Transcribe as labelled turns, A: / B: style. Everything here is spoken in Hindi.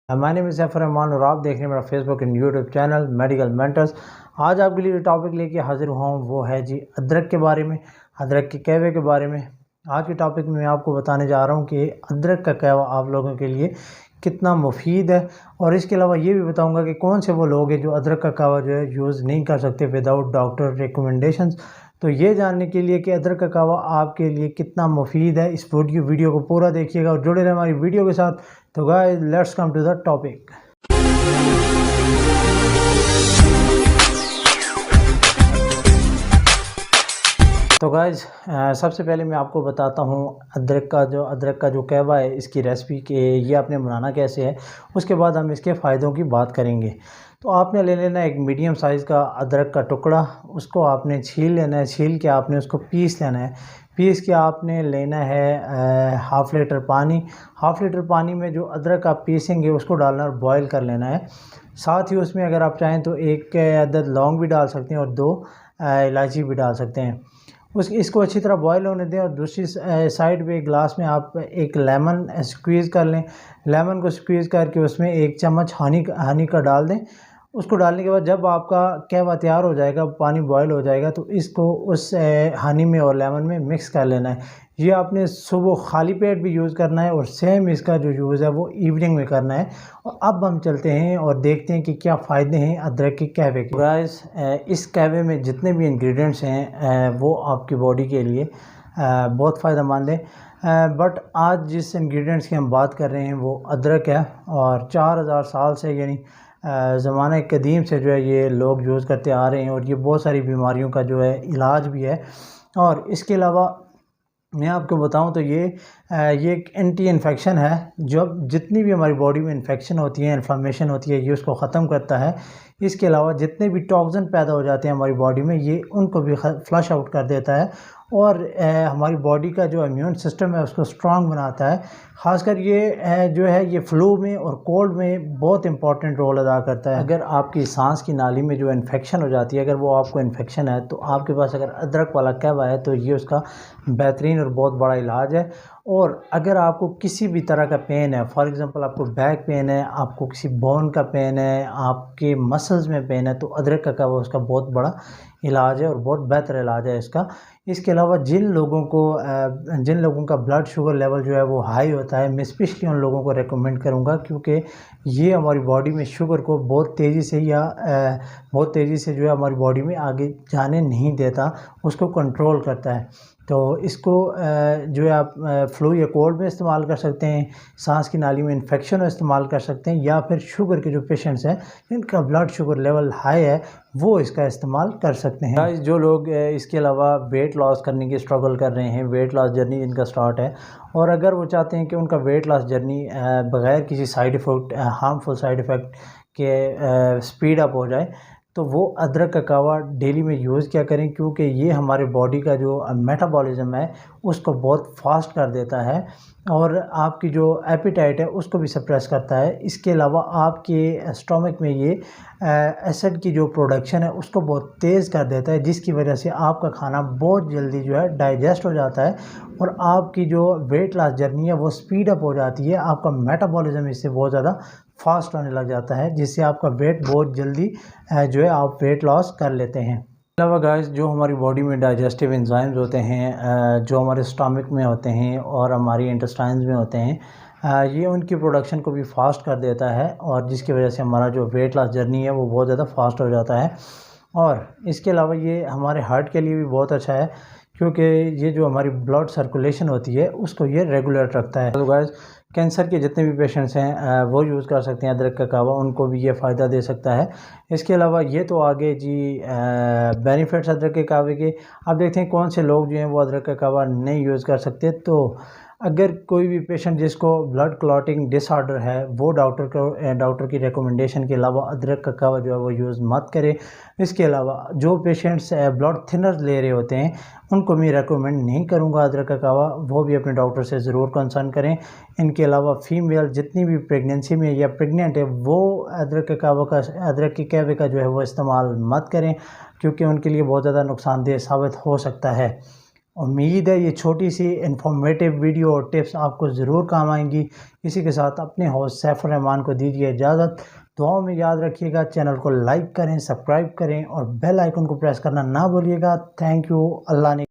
A: My name is Zafar Rahman और आप देख रहे हैं मेरा Facebook and YouTube channel medical mentors. आज आपके लिए जो टॉपिक लेके हाज़िर हुआ हूँ वो है जी अदरक के बारे में, अदरक के कहवे के बारे में। आज के टॉपिक में मैं आपको बताने जा रहा हूँ कि अदरक का कहवा आप लोगों के लिए कितना मुफीद है, और इसके अलावा ये भी बताऊँगा कि कौन से वो लोग हैं जो अदरक का कहवा जो है यूज़ नहीं कर सकते विदाउट डॉक्टर रिकमेंडेशंस। तो ये जानने के लिए कि अदरक का कहवा आपके लिए कितना मुफीद है, इस वीडियो को पूरा देखिएगा और जुड़े रहें हमारी वीडियो के साथ। तो guys let's come to the topic. तो गाइस सबसे पहले मैं आपको बताता हूँ अदरक का जो कहवा है, इसकी रेसिपी के ये आपने बनाना कैसे है। उसके बाद हम इसके फ़ायदों की बात करेंगे। तो आपने ले लेना एक मीडियम साइज़ का अदरक का टुकड़ा, उसको आपने छील लेना है। छील के आपने उसको पीस लेना है। पीस के आपने लेना है हाफ़ लीटर पानी। हाफ़ लीटर पानी में जो अदरक आप पीसेंगे उसको डालना और बॉयल कर लेना है। साथ ही उसमें अगर आप चाहें तो एक अदद लौंग भी डाल सकते हैं और 2 इलायची भी डाल सकते हैं। इसको अच्छी तरह बॉयल होने दें और दूसरी साइड पे एक गिलास में आप एक लेमन स्क्वीज़ कर लें। लेमन को स्क्वीज़ करके उसमें 1 चम्मच हनी का डाल दें। उसको डालने के बाद जब आपका कहवा तैयार हो जाएगा, पानी बॉयल हो जाएगा, तो इसको उस हनी में और लेमन में मिक्स कर लेना है। ये आपने सुबह खाली पेट भी यूज़ करना है और सेम इसका जो यूज़ है वो इवनिंग में करना है। और अब हम चलते हैं और देखते हैं कि क्या फ़ायदे हैं अदरक के कहवे के। गाइस इस कहवे में जितने भी इंग्रेडिएंट्स हैं वो आपकी बॉडी के लिए बहुत फ़ायदेमंद है। बट आज जिस इंग्रेडिएंट्स की हम बात कर रहे हैं वो अदरक है, और 4000 साल से यानी ज़माने कदीम से जो है ये लोग यूज़ करते आ रहे हैं, और ये बहुत सारी बीमारियों का जो है इलाज भी है। और इसके अलावा मैं आपको बताऊं तो ये एक एंटी इन्फेक्शन है। जब जितनी भी हमारी बॉडी में इन्फेक्शन होती है, इन्फ्लेमेशन होती है, ये उसको ख़त्म करता है। इसके अलावा जितने भी टॉक्सिन पैदा हो जाते हैं हमारी बॉडी में, ये उनको भी फ्लश आउट कर देता है, और हमारी बॉडी का जो इम्यून सिस्टम है उसको स्ट्रॉन्ग बनाता है। ख़ासकर ये जो है ये फ्लू में और कोल्ड में बहुत इंपॉर्टेंट रोल अदा करता है। अगर आपकी सांस की नाली में जो इन्फेक्शन हो जाती है, अगर वो आपको इन्फेक्शन है, तो आपके पास अगर अदरक वाला कहवा है तो ये उसका बेहतरीन और बहुत बड़ा इलाज है। और अगर आपको किसी भी तरह का पेन है, फॉर एग्ज़ाम्पल आपको बैक पेन है, आपको किसी बोन का पेन है, आपके मसल्स में पेन है, तो अदरक का कहवा उसका बहुत बड़ा इलाज है और बहुत बेहतर इलाज है इसका। इसके अलावा जिन लोगों का ब्लड शुगर लेवल जो है वो हाई होता है, मैं स्पेशली उन लोगों को रेकमेंड करूंगा, क्योंकि ये हमारी बॉडी में शुगर को बहुत तेज़ी से जो है हमारी बॉडी में आगे जाने नहीं देता, उसको कंट्रोल करता है। तो इसको जो है आप फ्लू या कोल्ड में इस्तेमाल कर सकते हैं, सांस की नाली में इन्फेक्शन में इस्तेमाल कर सकते हैं, या फिर शुगर के जो पेशेंट्स हैं जिनका ब्लड शुगर लेवल हाई है वो इसका इस्तेमाल कर सकते हैं। गाइस जो लोग इसके अलावा वेट लॉस करने की स्ट्रगल कर रहे हैं, वेट लॉस जर्नी जिनका स्टार्ट है, और अगर वो चाहते हैं कि उनका वेट लॉस जर्नी बग़ैर किसी हार्मफुल साइड इफ़ेक्ट के स्पीड अप हो जाए, तो वो अदरक का कहवा डेली में यूज़ क्या करें, क्योंकि ये हमारे बॉडी का जो मेटाबॉलिज्म है उसको बहुत फास्ट कर देता है, और आपकी जो एपिटाइट है उसको भी सप्रेस करता है। इसके अलावा आपके स्टमक में ये एसिड की जो प्रोडक्शन है उसको बहुत तेज़ कर देता है, जिसकी वजह से आपका खाना बहुत जल्दी जो है डाइजेस्ट हो जाता है, और आपकी जो वेट लॉस जर्नी है वो स्पीड अप हो जाती है। आपका मेटाबॉलिज्म इससे बहुत ज़्यादा फास्ट होने लग जाता है, जिससे आपका वेट बहुत जल्दी जो है आप वेट लॉस कर लेते हैं। इसके अलावा गाइस जो हमारी बॉडी में डाइजेस्टिव एंजाइम्स होते हैं, जो हमारे स्टमक में होते हैं और हमारी इंटेस्टाइन्स में होते हैं, ये उनकी प्रोडक्शन को भी फास्ट कर देता है, और जिसकी वजह से हमारा जो वेट लॉस जर्नी है वो बहुत ज़्यादा फास्ट हो जाता है। और इसके अलावा ये हमारे हार्ट के लिए भी बहुत अच्छा है, क्योंकि ये जो हमारी ब्लड सर्कुलेशन होती है उसको ये रेगुलेट रखता है। तो गाइस कैंसर के जितने भी पेशेंट्स हैं वो यूज़ कर सकते हैं अदरक का कहवा, उनको भी ये फ़ायदा दे सकता है। इसके अलावा ये तो आगे जी बेनिफिट्स अदरक के कहवे के। अब देखते हैं कौन से लोग जो हैं वो अदरक का कहवा नहीं यूज़ कर सकते। तो अगर कोई भी पेशेंट जिसको ब्लड क्लॉटिंग डिसऑर्डर है वो डॉक्टर की रिकमेंडेशन के अलावा अदरक का कहवा जो है वो यूज़ मत करे। इसके अलावा जो पेशेंट्स ब्लड थिनर ले रहे होते हैं उनको मैं रेकमेंड नहीं करूँगा अदरक का कहवा, वो भी अपने डॉक्टर से ज़रूर कंसल्ट करें। इनके अलावा फीमेल जितनी भी प्रेगनेंसी में या प्रेग्नेंट है वो अदरक के कहवे का जो है वो इस्तेमाल मत करें, क्योंकि उनके लिए बहुत ज़्यादा नुकसानदेह साबित हो सकता है। उम्मीद है ये छोटी सी इंफॉर्मेटिव वीडियो और टिप्स आपको ज़रूर काम आएंगी। इसी के साथ अपने होस्ट सैफुर रहमान को दीजिए इजाज़त। दुआओं में याद रखिएगा, चैनल को लाइक करें, सब्सक्राइब करें और बेल आइकन को प्रेस करना ना भूलिएगा। Thank you. अल्लाह ने